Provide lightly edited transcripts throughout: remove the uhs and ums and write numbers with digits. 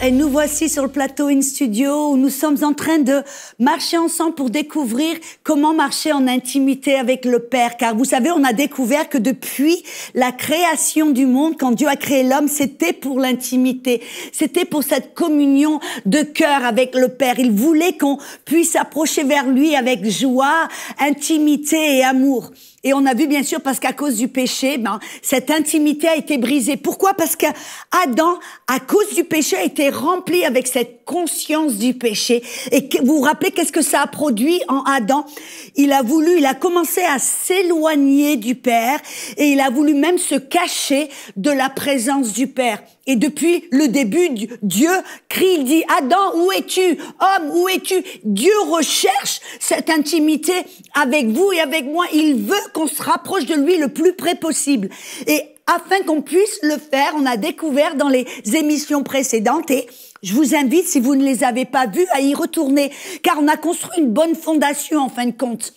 et nous voici sur le plateau In Studio où nous sommes en train de marcher ensemble pour découvrir comment marcher en intimité avec le Père. Car vous savez, on a découvert que depuis la création du monde, quand Dieu a créé l'homme, c'était pour l'intimité. C'était pour cette communion de cœur avec le Père. Il voulait qu'on puisse s'approcher vers lui avec joie, intimité et amour. Et on a vu bien sûr parce qu'à cause du péché, cette intimité a été brisée. Pourquoi? Parce qu'Adam, à cause du péché, a été rempli avec cette conscience du péché. Et vous vous rappelez qu'est-ce que ça a produit en Adam? Il a commencé à s'éloigner du Père et il a voulu même se cacher de la présence du Père. Et depuis le début, Dieu crie, il dit, Adam, où es-tu? Homme, où es-tu? Dieu recherche cette intimité avec vous et avec moi. Il veut qu'on se rapproche de lui le plus près possible. Et afin qu'on puisse le faire, on a découvert dans les émissions précédentes et je vous invite, si vous ne les avez pas vues, à y retourner, car on a construit une bonne fondation en fin de compte.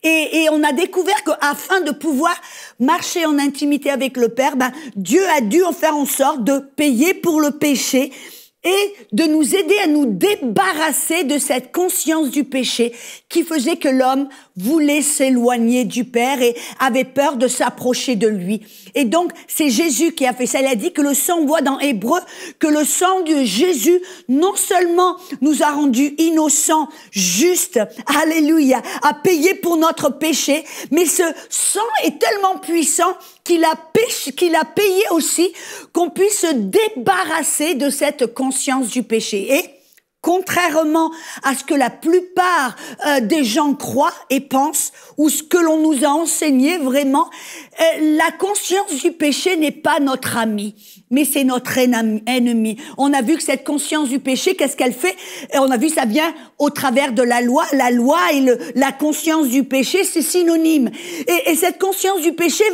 Et on a découvert qu'afin de pouvoir marcher en intimité avec le Père, Dieu a dû en faire en sorte de payer pour le péché et de nous aider à nous débarrasser de cette conscience du péché qui faisait que l'homme voulait s'éloigner du Père et avait peur de s'approcher de lui. Et donc, c'est Jésus qui a fait ça. Il a dit que le sang, on voit dans Hébreux, que le sang de Jésus, non seulement nous a rendus innocents, justes, alléluia, a payé pour notre péché, mais ce sang est tellement puissant qu'il a payé aussi qu'on puisse se débarrasser de cette conscience du péché. Et contrairement à ce que la plupart des gens croient et pensent, ou ce que l'on nous a enseigné vraiment, la conscience du péché n'est pas notre ami, mais c'est notre ennemi. On a vu que cette conscience du péché, qu'est-ce qu'elle fait? On a vu ça vient au travers de la loi. La loi et la conscience du péché, c'est synonyme. Et cette conscience du péché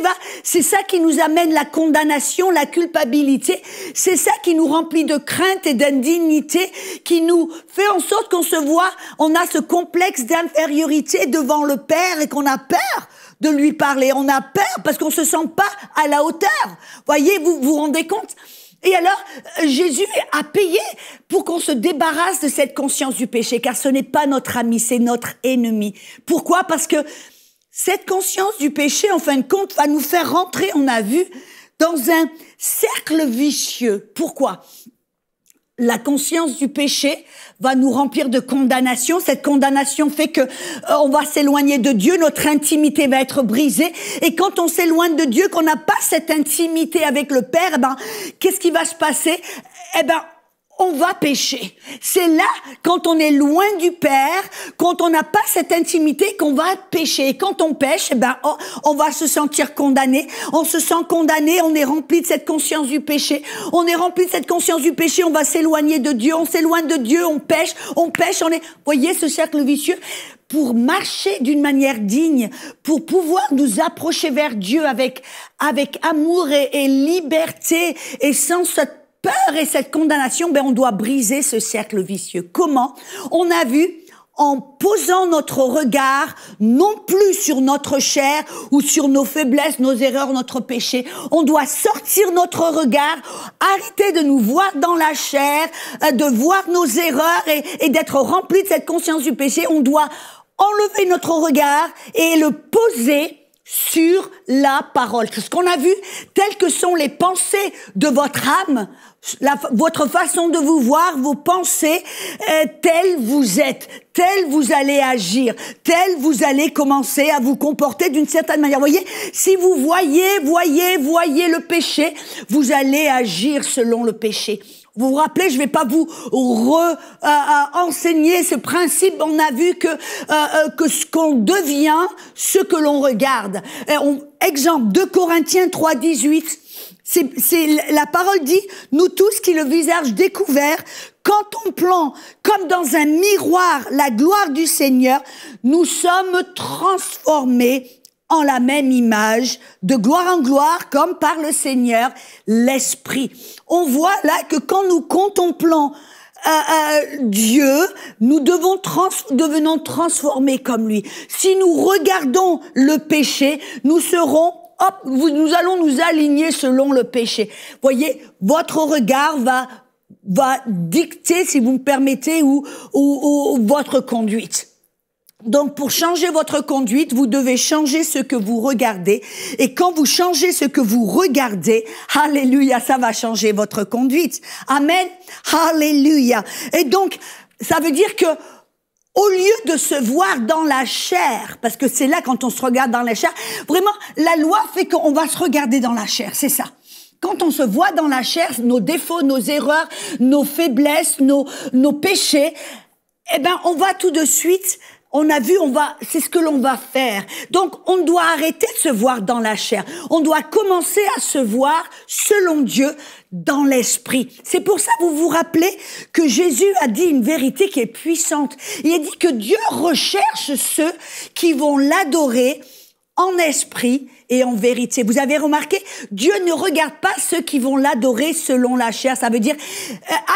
c'est ça qui nous amène la condamnation, la culpabilité. C'est ça qui nous remplit de crainte et d'indignité, qui nous fait en sorte qu'on se voit, on a ce complexe d'infériorité devant le Père et qu'on a peur de lui parler. On a peur parce qu'on se sent pas à la hauteur. Voyez, vous vous rendez compte? Et alors, Jésus a payé pour qu'on se débarrasse de cette conscience du péché, car ce n'est pas notre ami, c'est notre ennemi. Pourquoi? Parce que cette conscience du péché, en fin de compte, va nous faire rentrer, on a vu, dans un cercle vicieux. Pourquoi? La conscience du péché va nous remplir de condamnation. Cette condamnation fait que on va s'éloigner de Dieu, notre intimité va être brisée. Et quand on s'éloigne de Dieu, qu'on n'a pas cette intimité avec le Père, qu'est-ce qui va se passer? On va pécher. C'est là, quand on est loin du Père, quand on n'a pas cette intimité, qu'on va pécher. Et quand on pêche, on va se sentir condamné. On se sent condamné, on est rempli de cette conscience du péché. On est rempli de cette conscience du péché, on va s'éloigner de Dieu. On s'éloigne de Dieu, on pêche, voyez ce cercle vicieux? Pour marcher d'une manière digne, pour pouvoir nous approcher vers Dieu avec amour et liberté et sans cette peur et cette condamnation, on doit briser ce cercle vicieux. Comment? On a vu en posant notre regard non plus sur notre chair ou sur nos faiblesses, nos erreurs, notre péché. On doit sortir notre regard, arrêter de nous voir dans la chair, de voir nos erreurs et d'être rempli de cette conscience du péché. On doit enlever notre regard et le poser sur la parole. Ce qu'on a vu, telles que sont les pensées de votre âme, votre façon de vous voir, vos pensées, telles vous êtes, telles vous allez agir, telles vous allez commencer à vous comporter d'une certaine manière. Vous voyez, si vous voyez le péché, vous allez agir selon le péché. Vous vous rappelez, je vais pas vous enseigner ce principe. On a vu que ce qu'on devient, ce que l'on regarde. Exemple, 2 Corinthiens 3, 18. La parole dit, nous tous qui le visage découvert, contemplant comme dans un miroir la gloire du Seigneur, nous sommes transformés en la même image, de gloire en gloire, comme par le Seigneur, l'Esprit. On voit là que quand nous contemplons Dieu, nous devenons transformés comme lui. Si nous regardons le péché, nous allons nous aligner selon le péché. Voyez, votre regard va va dicter, si vous me permettez, ou votre conduite. Donc, pour changer votre conduite, vous devez changer ce que vous regardez. Et quand vous changez ce que vous regardez, alléluia, ça va changer votre conduite. Amen. Alléluia. Et donc, ça veut dire que, au lieu de se voir dans la chair, parce que c'est là quand on se regarde dans la chair, vraiment, la loi fait qu'on va se regarder dans la chair, c'est ça. Quand on se voit dans la chair, nos défauts, nos erreurs, nos faiblesses, nos péchés, eh ben, on va tout de suite, on a vu, c'est ce que l'on va faire. Donc, on doit arrêter de se voir dans la chair. On doit commencer à se voir, selon Dieu, dans l'esprit. C'est pour ça, vous vous rappelez que Jésus a dit une vérité qui est puissante. Il a dit que Dieu recherche ceux qui vont l'adorer en esprit et en vérité. Vous avez remarqué, Dieu ne regarde pas ceux qui vont l'adorer selon la chair. Ça veut dire,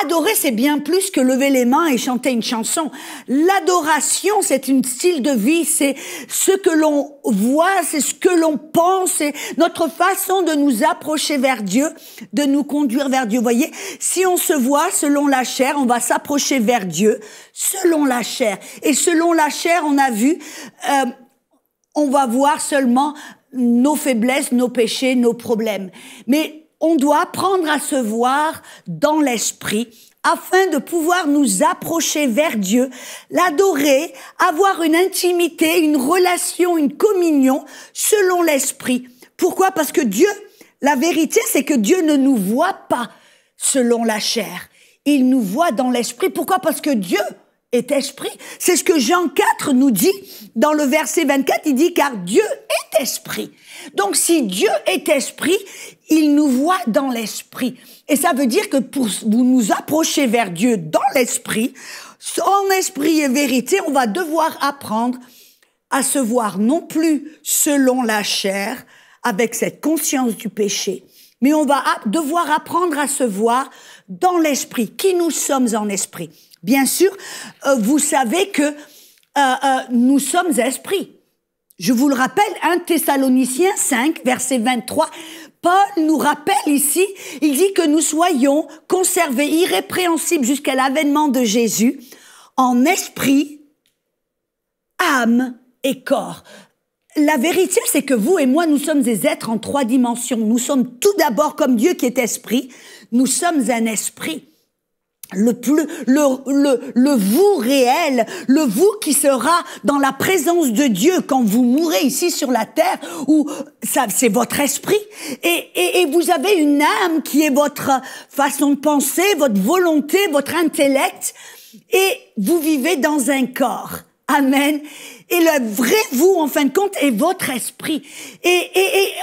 adorer, c'est bien plus que lever les mains et chanter une chanson. L'adoration, c'est un style de vie, c'est ce que l'on voit, c'est ce que l'on pense, c'est notre façon de nous approcher vers Dieu, de nous conduire vers Dieu. Vous voyez, si on se voit selon la chair, on va s'approcher vers Dieu selon la chair. Et selon la chair, on a vu, on va voir seulement nos faiblesses, nos péchés, nos problèmes. Mais on doit apprendre à se voir dans l'esprit afin de pouvoir nous approcher vers Dieu, l'adorer, avoir une intimité, une relation, une communion selon l'esprit. Pourquoi? Parce que Dieu, la vérité, c'est que Dieu ne nous voit pas selon la chair. Il nous voit dans l'esprit. Pourquoi? Parce que Dieu est esprit. C'est ce que Jean 4 nous dit dans le verset 24. Il dit, car Dieu est esprit. Donc, si Dieu est esprit, il nous voit dans l'esprit. Et ça veut dire que pour vous nous approcher vers Dieu dans l'esprit, en esprit et vérité, on va devoir apprendre à se voir non plus selon la chair, avec cette conscience du péché, mais on va devoir apprendre à se voir dans l'esprit, qui nous sommes en esprit. Bien sûr, vous savez que nous sommes esprits. Je vous le rappelle, 1 Thessaloniciens 5, verset 23, Paul nous rappelle ici, il dit que nous soyons conservés irrépréhensibles jusqu'à l'avènement de Jésus, en esprit, âme et corps. La vérité, c'est que vous et moi, nous sommes des êtres en 3 dimensions. Nous sommes tout d'abord, comme Dieu qui est esprit, nous sommes un esprit. Le vous réel, le vous qui sera dans la présence de Dieu quand vous mourrez ici sur la terre, où ça, c'est votre esprit, et vous avez une âme qui est votre façon de penser, votre volonté, votre intellect, et vous vivez dans un corps. Amen. Et le vrai vous, en fin de compte, est votre esprit. Et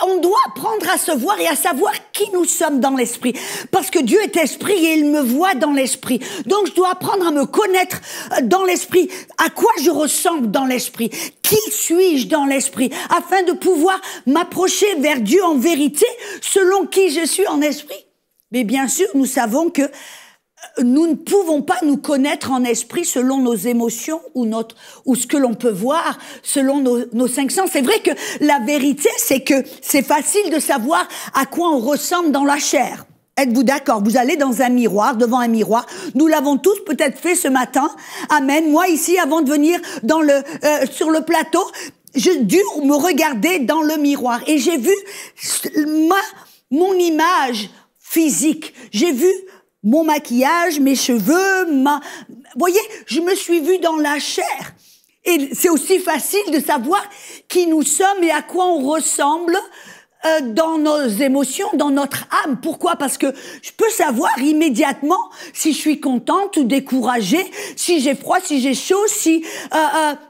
on doit apprendre à se voir et à savoir qui nous sommes dans l'esprit. Parce que Dieu est esprit et il me voit dans l'esprit. Donc, je dois apprendre à me connaître dans l'esprit. À quoi je ressemble dans l'esprit? Qui suis-je dans l'esprit? Afin de pouvoir m'approcher vers Dieu en vérité, selon qui je suis en esprit. Mais bien sûr, nous savons que nous ne pouvons pas nous connaître en esprit selon nos émotions ou ce que l'on peut voir selon nos 5 sens. C'est vrai que la vérité, c'est que c'est facile de savoir à quoi on ressemble dans la chair. Êtes-vous d'accord? Vous allez dans un miroir, devant un miroir. Nous l'avons tous peut-être fait ce matin. Amen. Moi, ici, avant de venir sur le plateau, j'ai dû me regarder dans le miroir. Et j'ai vu mon image physique. J'ai vu mon maquillage, mes cheveux, vous voyez, je me suis vue dans la chair. Et c'est aussi facile de savoir qui nous sommes et à quoi on ressemble dans nos émotions, dans notre âme. Pourquoi? Parce que je peux savoir immédiatement si je suis contente ou découragée, si j'ai froid, si j'ai chaud, si...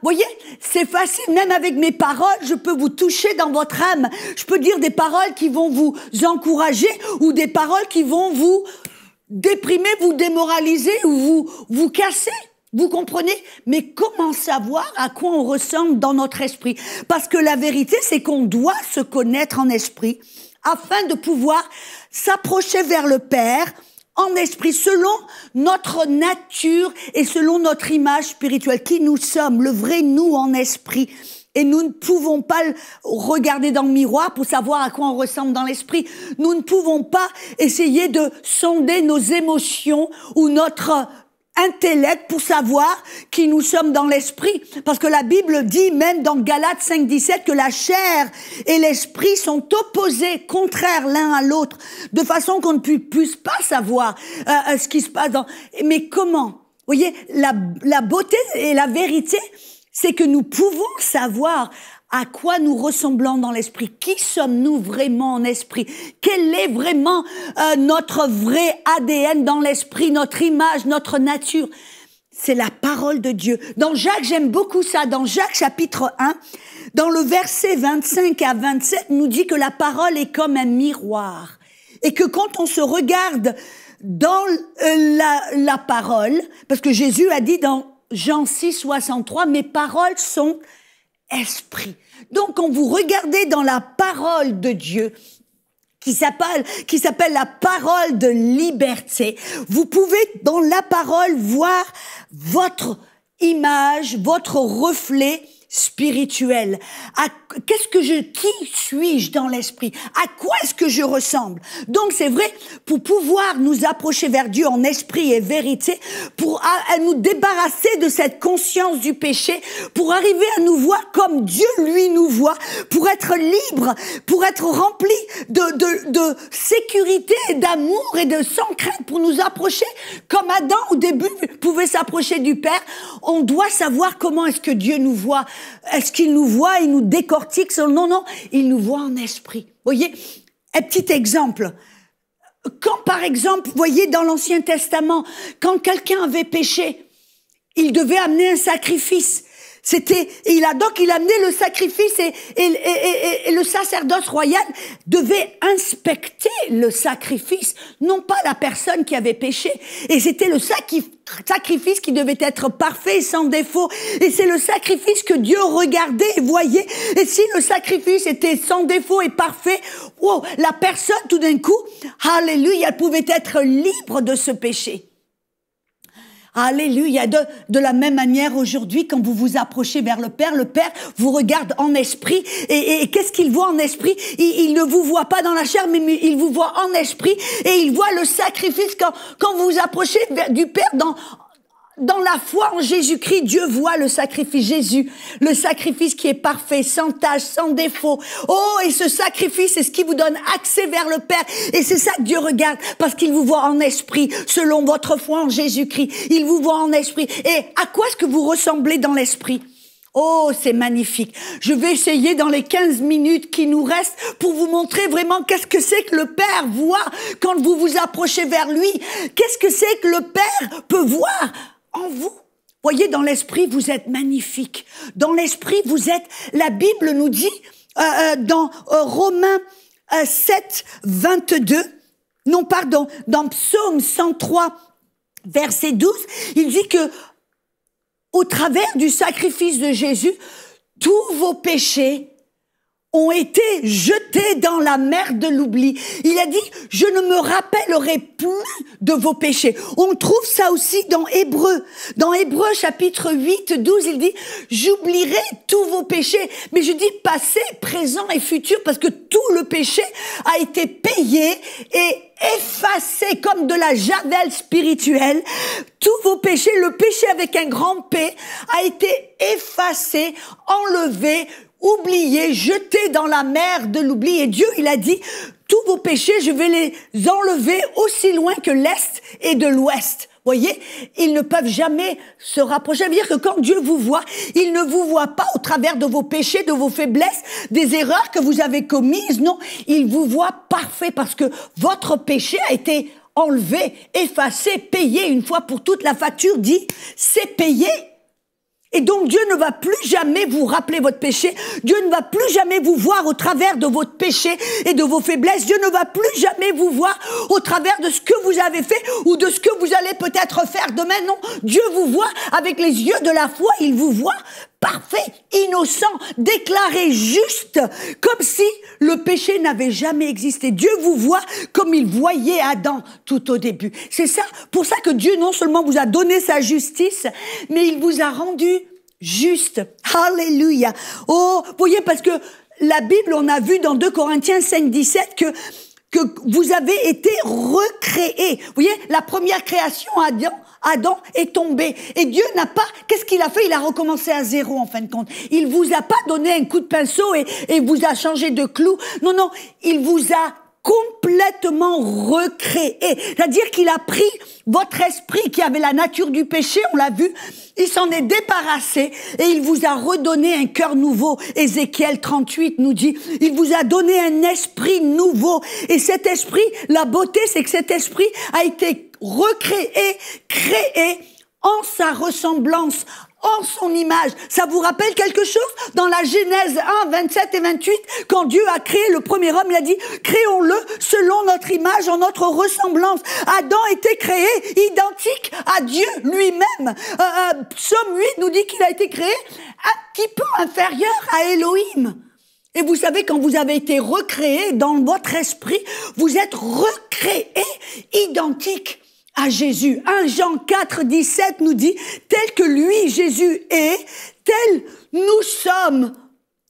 voyez, c'est facile. Même avec mes paroles, je peux vous toucher dans votre âme. Je peux dire des paroles qui vont vous encourager ou des paroles qui vont vous déprimer, vous démoraliser ou vous casser. Vous comprenez? Mais comment savoir à quoi on ressemble dans notre esprit? Parce que la vérité, c'est qu'on doit se connaître en esprit afin de pouvoir s'approcher vers le Père en esprit, selon notre nature et selon notre image spirituelle, qui nous sommes, le vrai nous en esprit. et nous ne pouvons pas regarder dans le miroir pour savoir à quoi on ressemble dans l'esprit. Nous ne pouvons pas essayer de sonder nos émotions ou notre intellect pour savoir qui nous sommes dans l'esprit. Parce que la Bible dit, même dans Galates 5,17, que la chair et l'esprit sont opposés, contraires l'un à l'autre, de façon qu'on ne puisse pas savoir ce qui se passe dans... Mais comment? Vous voyez, la beauté et la vérité, c'est que nous pouvons savoir à quoi nous ressemblons dans l'esprit. Qui sommes-nous vraiment en esprit? Quel est vraiment notre vrai ADN dans l'esprit, notre image, notre nature? C'est la parole de Dieu. Dans Jacques, j'aime beaucoup ça. Dans Jacques chapitre 1, dans le verset 25 à 27, nous dit que la parole est comme un miroir. Et que quand on se regarde dans la parole, parce que Jésus a dit dans Jean 6, 63, mes paroles sont esprit. Donc, quand vous regardez dans la parole de Dieu, qui s'appelle la parole de liberté, vous pouvez dans la parole voir votre image, votre reflet spirituel. Qui suis-je dans l'esprit? À quoi est-ce que je ressemble? Donc c'est vrai, pour pouvoir nous approcher vers Dieu en esprit et vérité, pour nous débarrasser de cette conscience du péché, pour arriver à nous voir comme Dieu lui nous voit, pour être libre, pour être rempli de sécurité et d'amour et de sans crainte, pour nous approcher comme Adam au début pouvait s'approcher du Père. On doit savoir comment est-ce que Dieu nous voit. Est-ce qu'il nous voit, il nous décortique? Non, il nous voit en esprit. Vous voyez, un petit exemple. Quand, par exemple, vous voyez, dans l'Ancien Testament, quand quelqu'un avait péché, il devait amener un sacrifice. Il amenait le sacrifice et le sacerdoce royal devait inspecter le sacrifice, non pas la personne qui avait péché. Et c'était le sacrifice qui devait être parfait et sans défaut. Et c'est le sacrifice que Dieu regardait et voyait. Et si le sacrifice était sans défaut et parfait, wow, la personne, tout d'un coup, alléluia, elle pouvait être libre de ce péché. Alléluia. De la même manière, aujourd'hui, quand vous vous approchez vers le Père vous regarde en esprit. Et qu'est-ce qu'il voit en esprit? Il ne vous voit pas dans la chair, mais il vous voit en esprit. Et il voit le sacrifice quand vous vous approchez du Père dans la foi en Jésus-Christ. Dieu voit le sacrifice Jésus, le sacrifice qui est parfait, sans tache, sans défaut. Oh, et ce sacrifice, c'est ce qui vous donne accès vers le Père. Et c'est ça que Dieu regarde, parce qu'il vous voit en esprit, selon votre foi en Jésus-Christ. Il vous voit en esprit. Et à quoi est-ce que vous ressemblez dans l'esprit? Oh, c'est magnifique. Je vais essayer dans les 15 minutes qui nous restent pour vous montrer vraiment qu'est-ce que c'est que le Père voit quand vous vous approchez vers lui. Qu'est-ce que c'est que le Père peut voir en vous. Voyez, dans l'esprit, vous êtes magnifique. Dans l'esprit, vous êtes... La Bible nous dit, dans Romains 7, 22, dans Psaume 103, verset 12, il dit que au travers du sacrifice de Jésus, tous vos péchés ont été jetés dans la mer de l'oubli. Il a dit, je ne me rappellerai plus de vos péchés. On trouve ça aussi dans Hébreux. Dans Hébreux chapitre 8, 12, il dit, j'oublierai tous vos péchés. Mais je dis passé, présent et futur, parce que tout le péché a été payé et effacé comme de la javel spirituelle. Tous vos péchés, le péché avec un grand P, a été effacé, enlevé, oublié, jeté dans la mer de l'oubli. Et Dieu, il a dit, tous vos péchés, je vais les enlever aussi loin que l'Est et de l'Ouest. Voyez, ils ne peuvent jamais se rapprocher. Ça veut dire que quand Dieu vous voit, il ne vous voit pas au travers de vos péchés, de vos faiblesses, des erreurs que vous avez commises. Non, il vous voit parfait parce que votre péché a été enlevé, effacé, payé une fois pour toutes. La facture dit, c'est payé. Et donc Dieu ne va plus jamais vous rappeler votre péché. Dieu ne va plus jamais vous voir au travers de votre péché et de vos faiblesses. Dieu ne va plus jamais vous voir au travers de ce que vous avez fait ou de ce que vous allez peut-être faire demain. Non, Dieu vous voit avec les yeux de la foi. Il vous voit parfait, innocent, déclaré juste, comme si le péché n'avait jamais existé. Dieu vous voit comme il voyait Adam tout au début. C'est ça, pour ça que Dieu non seulement vous a donné sa justice, mais il vous a rendu juste. Alléluia. Oh, vous voyez, parce que la Bible, on a vu dans 2 Corinthiens 5, 17 que vous avez été recréés. Vous voyez, la première création, Adam est tombé. Et Dieu n'a pas, qu'est-ce qu'il a fait? Il a recommencé à zéro, en fin de compte. Il vous a pas donné un coup de pinceau et vous a changé de clou. Non, non, il vous a complètement recréé. C'est-à-dire qu'il a pris votre esprit qui avait la nature du péché, on l'a vu, il s'en est débarrassé et il vous a redonné un cœur nouveau. Ézéchiel 38 nous dit, il vous a donné un esprit nouveau. Et cet esprit, la beauté, c'est que cet esprit a été recréé, créé en sa ressemblance, en son image. Ça vous rappelle quelque chose? Dans la Genèse 1, 27 et 28, quand Dieu a créé le premier homme, il a dit, créons-le selon notre image, en notre ressemblance. Adam était créé identique à Dieu lui-même. Psaume 8 nous dit qu'il a été créé un petit peu inférieur à Elohim. Et vous savez, quand vous avez été recréé dans votre esprit, vous êtes recréé identique à Jésus. 1 Jean 4, 17 nous dit, tel que lui, Jésus est, tel nous sommes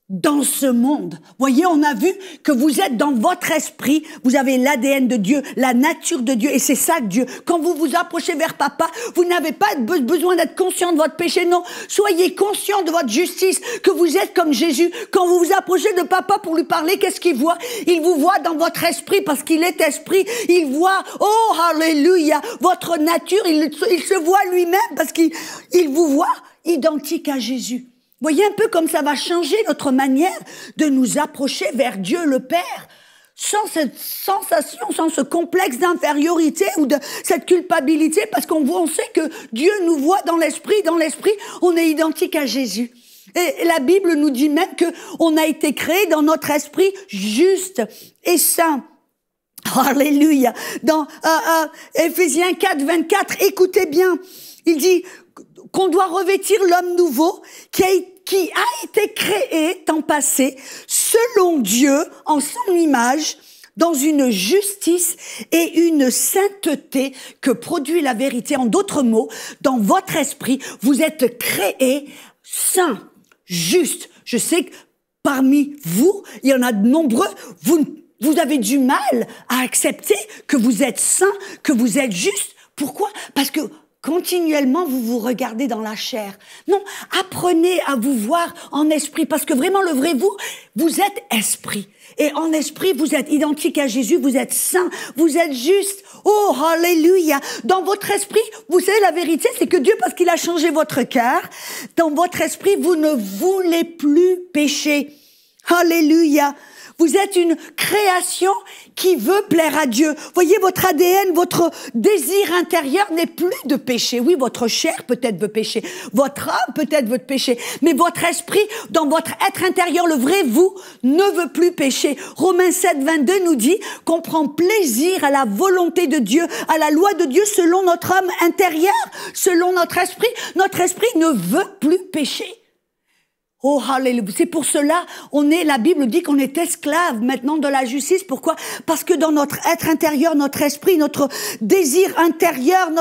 dans ce monde. Voyez, on a vu que vous êtes dans votre esprit, vous avez l'ADN de Dieu, la nature de Dieu, et c'est ça que Dieu. Quand vous vous approchez vers papa, vous n'avez pas besoin d'être conscient de votre péché, non. Soyez conscient de votre justice, que vous êtes comme Jésus. Quand vous vous approchez de papa pour lui parler, qu'est-ce qu'il voit? Il vous voit dans votre esprit, parce qu'il est esprit. Il voit, oh, alléluia, votre nature, il se voit lui-même, parce qu'il vous voit identique à Jésus. Voyez un peu comme ça va changer notre manière de nous approcher vers Dieu le Père, sans cette sensation, sans ce complexe d'infériorité ou de cette culpabilité, parce on sait que Dieu nous voit dans l'esprit, on est identique à Jésus. Et la Bible nous dit même que on a été créé dans notre esprit juste et saint. Alléluia. Dans Éphésiens 4, 24, écoutez bien, il dit qu'on doit revêtir l'homme nouveau qui a été créé temps passé selon Dieu en son image dans une justice et une sainteté que produit la vérité. En d'autres mots, dans votre esprit, vous êtes créé saint, juste. Je sais que parmi vous, il y en a de nombreux, vous avez du mal à accepter que vous êtes saint, que vous êtes juste. Pourquoi? Parce que continuellement, vous vous regardez dans la chair. Non, apprenez à vous voir en esprit, parce que vraiment, le vrai vous êtes esprit. Et en esprit, vous êtes identique à Jésus, vous êtes saint, vous êtes juste. Oh, alléluia. Dans votre esprit, vous savez, la vérité, c'est que Dieu, parce qu'il a changé votre cœur, dans votre esprit, vous ne voulez plus pécher. Alléluia. Vous êtes une création qui veut plaire à Dieu. Voyez, votre ADN, votre désir intérieur n'est plus de péché. Oui, votre chair peut-être veut pécher. Votre âme peut-être veut pécher. Mais votre esprit, dans votre être intérieur, le vrai vous, ne veut plus pécher. Romains 7, 22 nous dit qu'on prend plaisir à la volonté de Dieu, à la loi de Dieu selon notre âme intérieure, selon notre esprit. Notre esprit ne veut plus pécher. Oh, alléluia. C'est pour cela, la Bible dit qu'on est esclave maintenant de la justice. Pourquoi? Parce que dans notre être intérieur, notre esprit, notre désir intérieur,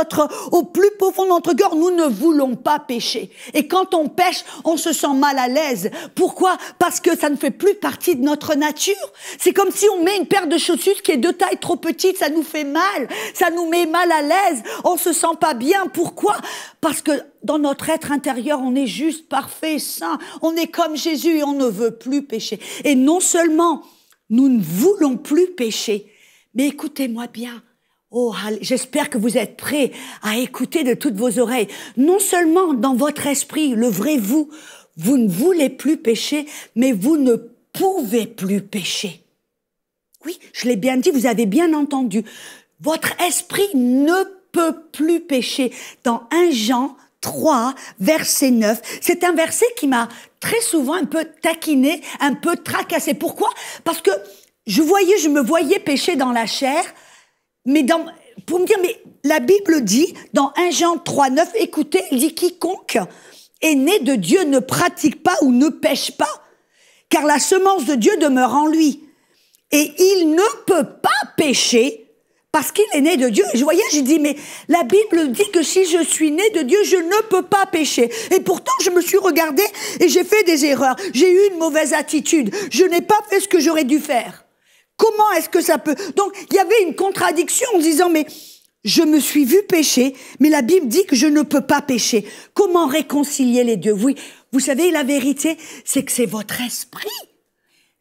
au plus profond de notre cœur, nous ne voulons pas pécher. Et quand on pêche, on se sent mal à l'aise. Pourquoi? Parce que ça ne fait plus partie de notre nature. C'est comme si on met une paire de chaussures qui est de taille trop petite, ça nous fait mal. Ça nous met mal à l'aise. On se sent pas bien. Pourquoi? Parce que dans notre être intérieur, on est juste, parfait, saint. On est comme Jésus et on ne veut plus pécher. Et non seulement nous ne voulons plus pécher, mais écoutez-moi bien. Oh, j'espère que vous êtes prêts à écouter de toutes vos oreilles. Non seulement dans votre esprit, le vrai vous ne voulez plus pécher, mais vous ne pouvez plus pécher. Oui, je l'ai bien dit, vous avez bien entendu. Votre esprit ne peut plus pécher. Dans 1 Jean 3, verset 9. C'est un verset qui m'a très souvent un peu taquiné, un peu tracassé. Pourquoi? Parce que je me voyais pécher dans la chair, mais pour me dire, mais la Bible dit, dans 1 Jean 3, 9, écoutez, il dit, quiconque est né de Dieu ne pratique pas ou ne pêche pas, car la semence de Dieu demeure en lui. Et il ne peut pas pécher parce qu'il est né de Dieu. Et je voyais, j'ai dit, mais la Bible dit que si je suis né de Dieu, je ne peux pas pécher. Et pourtant, je me suis regardée et j'ai fait des erreurs. J'ai eu une mauvaise attitude. Je n'ai pas fait ce que j'aurais dû faire. Comment est-ce que ça peut... Donc, il y avait une contradiction en disant, mais je me suis vu pécher, mais la Bible dit que je ne peux pas pécher. Comment réconcilier les deux? Oui, vous savez, la vérité, c'est que c'est votre esprit.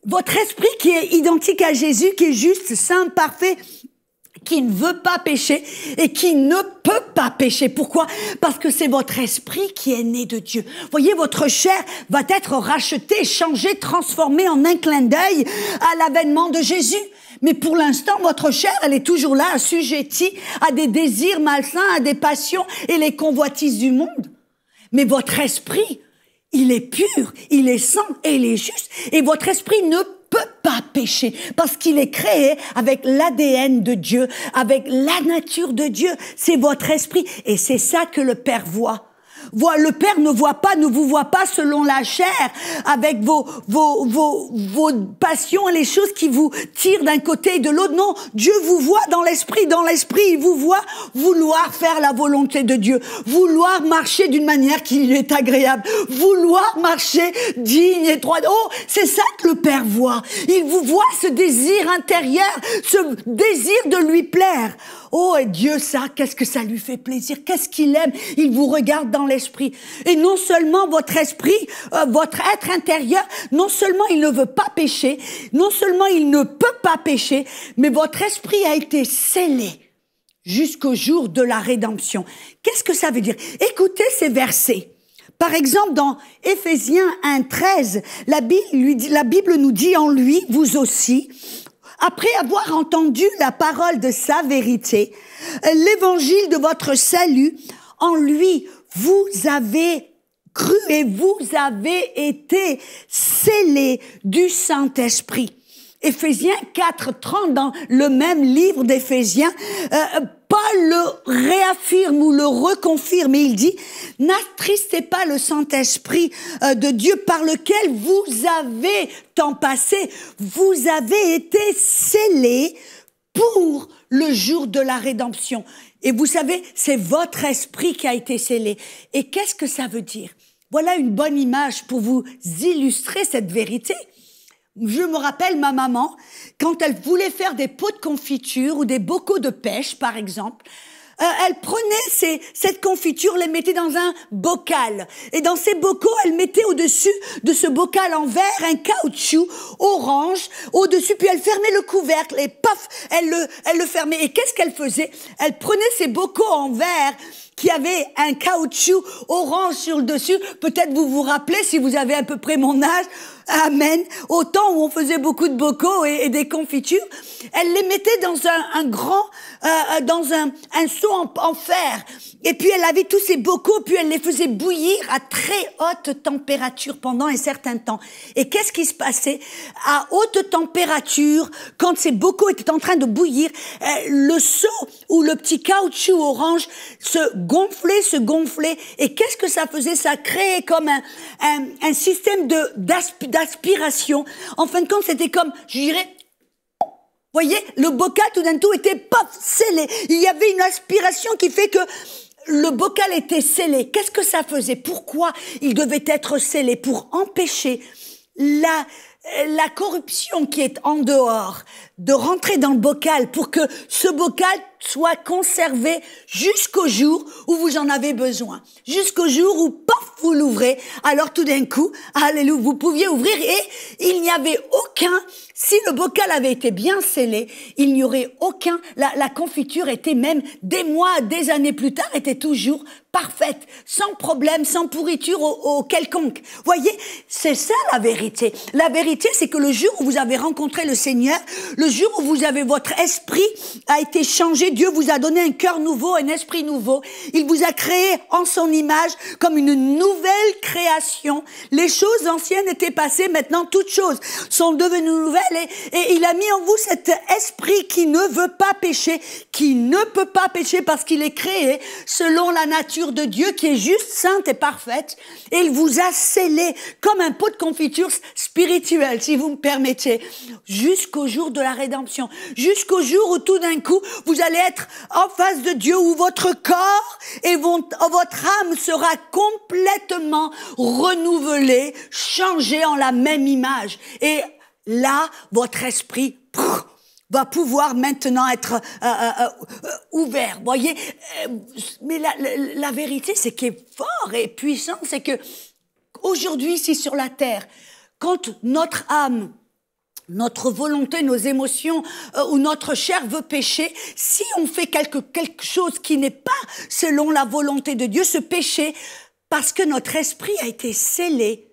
Votre esprit qui est identique à Jésus, qui est juste, saint, parfait, qui ne veut pas pécher et qui ne peut pas pécher. Pourquoi? Parce que c'est votre esprit qui est né de Dieu. Voyez, votre chair va être rachetée, changée, transformée en un clin d'œil à l'avènement de Jésus. Mais pour l'instant, votre chair, elle est toujours là, assujettie à des désirs malsains, à des passions et les convoitises du monde. Mais votre esprit, il est pur, il est saint et il est juste. Et votre esprit ne peut pas pécher parce qu'il est créé avec l'ADN de Dieu, avec la nature de Dieu. C'est votre esprit. Et c'est ça que le Père voit. Le Père ne vous voit pas selon la chair, avec vos passions et les choses qui vous tirent d'un côté et de l'autre. Non, Dieu vous voit dans l'esprit. Dans l'esprit, il vous voit vouloir faire la volonté de Dieu, vouloir marcher d'une manière qui lui est agréable, vouloir marcher digne et droit. Oh, c'est ça que le Père voit. Il vous voit ce désir intérieur, ce désir de lui plaire. Oh, et Dieu, ça, qu'est-ce que ça lui fait plaisir, qu'est-ce qu'il aime. Il vous regarde dans l'esprit. Et non seulement votre esprit, votre être intérieur, non seulement il ne veut pas pécher, non seulement il ne peut pas pécher, mais votre esprit a été scellé jusqu'au jour de la rédemption. Qu'est-ce que ça veut dire? Écoutez ces versets. Par exemple, dans Éphésiens 1:13, la Bible nous dit en lui, vous aussi, après avoir entendu la parole de sa vérité, l'évangile de votre salut, en lui, vous avez cru et vous avez été scellés du Saint-Esprit. Éphésiens 4:30, dans le même livre d'Éphésiens, Paul le réaffirme ou le reconfirme et il dit « N'attristez pas le Saint-Esprit de Dieu par lequel vous avez, temps passé, vous avez été scellés pour le jour de la rédemption. » Et vous savez, c'est votre esprit qui a été scellé. Et qu'est-ce que ça veut dire? Voilà une bonne image pour vous illustrer cette vérité. Je me rappelle ma maman, quand elle voulait faire des pots de confiture ou des bocaux de pêche, par exemple, elle prenait cette confiture, les mettait dans un bocal. Et dans ces bocaux, elle mettait au-dessus de ce bocal en verre un caoutchouc orange au-dessus, puis elle fermait le couvercle et paf, elle le fermait. Et qu'est-ce qu'elle faisait? Elle prenait ces bocaux en verre qui avaient un caoutchouc orange sur le dessus. Peut-être vous vous rappelez, si vous avez à peu près mon âge, amen, au temps où on faisait beaucoup de bocaux et des confitures, elle les mettait dans dans un seau en fer. Et puis elle avait tous ces bocaux, puis elle les faisait bouillir à très haute température pendant un certain temps. Et qu'est-ce qui se passait? À haute température, quand ces bocaux étaient en train de bouillir, le seau ou le petit caoutchouc orange se gonflait. Et qu'est-ce que ça faisait? Ça créait comme un système d'aspiration. En fin de compte, c'était comme, je dirais, voyez, le bocal tout d'un coup était pas scellé. Il y avait une aspiration qui fait que le bocal était scellé. Qu'est-ce que ça faisait? Pourquoi il devait être scellé? Pour empêcher la corruption qui est en dehors de rentrer dans le bocal, pour que ce bocal soit conservé jusqu'au jour où vous en avez besoin. Jusqu'au jour où, paf, vous l'ouvrez. Alors tout d'un coup, alléluia, vous pouviez ouvrir et il n'y avait si le bocal avait été bien scellé, il n'y aurait la confiture était même des mois, des années plus tard, était toujours parfaite, sans problème, sans pourriture au quelconque. Voyez, c'est ça la vérité. La vérité, c'est que le jour où vous avez rencontré le Seigneur, le jour où votre esprit a été changé changé. Dieu vous a donné un cœur nouveau, un esprit nouveau. Il vous a créé en son image comme une nouvelle création. Les choses anciennes étaient passées, maintenant toutes choses sont devenues nouvelles. Et il a mis en vous cet esprit qui ne veut pas pécher, qui ne peut pas pécher parce qu'il est créé selon la nature de Dieu qui est juste, sainte et parfaite. Et il vous a scellé comme un pot de confiture spirituelle, si vous me permettez, jusqu'au jour de la rédemption, jusqu'au jour où tout d'un coup, vous allez être en face de Dieu, où votre corps et votre âme sera complètement renouvelée, changée en la même image. Et là, votre esprit va pouvoir maintenant être ouvert. Voyez, mais la vérité, c'est qu'il est fort et puissant, c'est que aujourd'hui, ici sur la terre, quand notre âme, notre volonté, nos émotions ou notre chair veut pécher, si on fait quelque chose qui n'est pas selon la volonté de Dieu, ce péché, parce que notre esprit a été scellé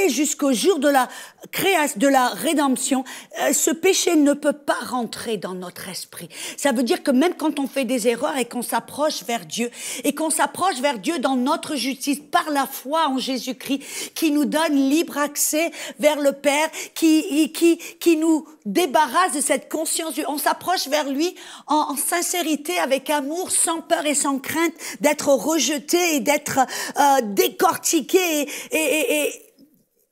jusqu'au jour de la création, de la rédemption, ce péché ne peut pas rentrer dans notre esprit. Ça veut dire que même quand on fait des erreurs et qu'on s'approche vers Dieu, dans notre justice, par la foi en Jésus-Christ, qui nous donne libre accès vers le Père, qui nous débarrasse de cette conscience, on s'approche vers lui en sincérité, avec amour, sans peur et sans crainte d'être rejeté et d'être décortiqué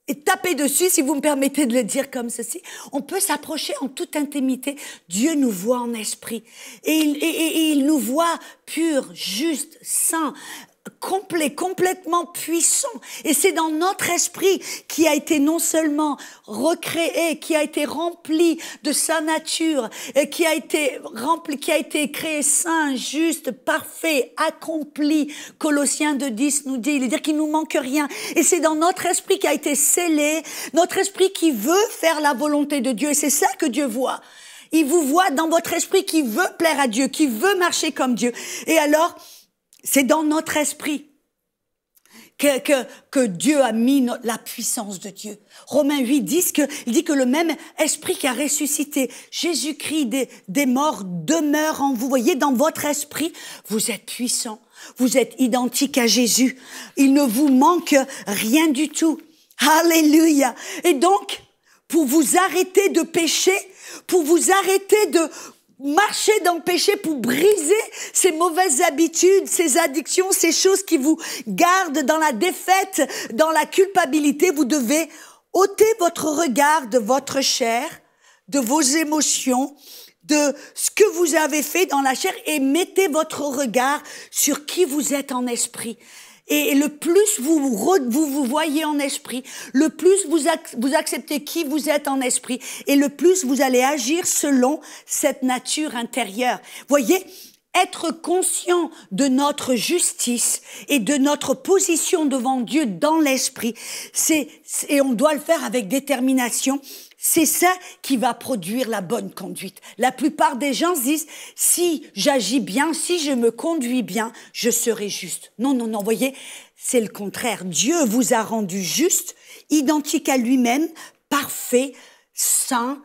et taper dessus, si vous me permettez de le dire comme ceci. On peut s'approcher en toute intimité. Dieu nous voit en esprit. Et il nous voit pur, juste, saint, complet, complètement puissant. Et c'est dans notre esprit qui a été non seulement recréé, qui a été rempli de sa nature, qui a été créé saint, juste, parfait, accompli. Colossiens 2:10 nous dit, il veut dire qu'il nous manque rien. Et c'est dans notre esprit qui a été scellé, notre esprit qui veut faire la volonté de Dieu. Et c'est ça que Dieu voit. Il vous voit dans votre esprit qui veut plaire à Dieu, qui veut marcher comme Dieu. Et alors, c'est dans notre esprit que Dieu a mis la puissance de Dieu. Romains 8:10, il dit que le même esprit qui a ressuscité Jésus-Christ des morts demeure en vous. Vous voyez, dans votre esprit, vous êtes puissant. Vous êtes identique à Jésus. Il ne vous manque rien du tout. Alléluia. Et donc, pour vous arrêter de pécher, pour vous arrêter de marcher dans le péché, pour briser ces mauvaises habitudes, ces addictions, ces choses qui vous gardent dans la défaite, dans la culpabilité, vous devez ôter votre regard de votre chair, de vos émotions, de ce que vous avez fait dans la chair et mettez votre regard sur qui vous êtes en esprit. Et le plus vous voyez en esprit, le plus vous acceptez qui vous êtes en esprit, et le plus vous allez agir selon cette nature intérieure. Voyez, être conscient de notre justice et de notre position devant Dieu dans l'esprit, et on doit le faire avec détermination. C'est ça qui va produire la bonne conduite. La plupart des gens disent, si j'agis bien, si je me conduis bien, je serai juste. Non, non, non, voyez, c'est le contraire. Dieu vous a rendu juste, identique à lui-même, parfait, saint,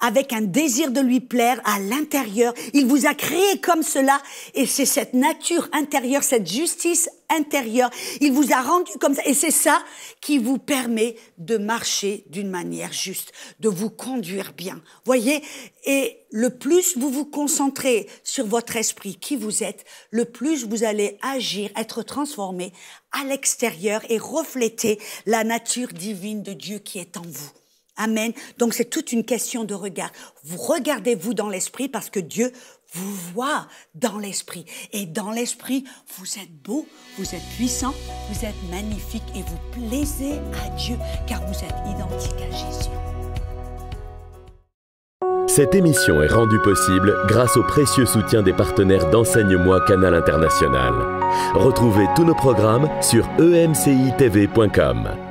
avec un désir de lui plaire à l'intérieur. Il vous a créé comme cela, et c'est cette nature intérieure, cette justice intérieure. Il vous a rendu comme ça, et c'est ça qui vous permet de marcher d'une manière juste, de vous conduire bien. Voyez, et le plus vous vous concentrez sur votre esprit, qui vous êtes, le plus vous allez agir, être transformé à l'extérieur et refléter la nature divine de Dieu qui est en vous. Amen. Donc c'est toute une question de regard. Vous regardez-vous dans l'esprit parce que Dieu vous voit dans l'esprit. Et dans l'esprit, vous êtes beau, vous êtes puissant, vous êtes magnifique et vous plaisez à Dieu car vous êtes identique à Jésus. Cette émission est rendue possible grâce au précieux soutien des partenaires d'Enseigne-moi Canal International. Retrouvez tous nos programmes sur emcitv.com.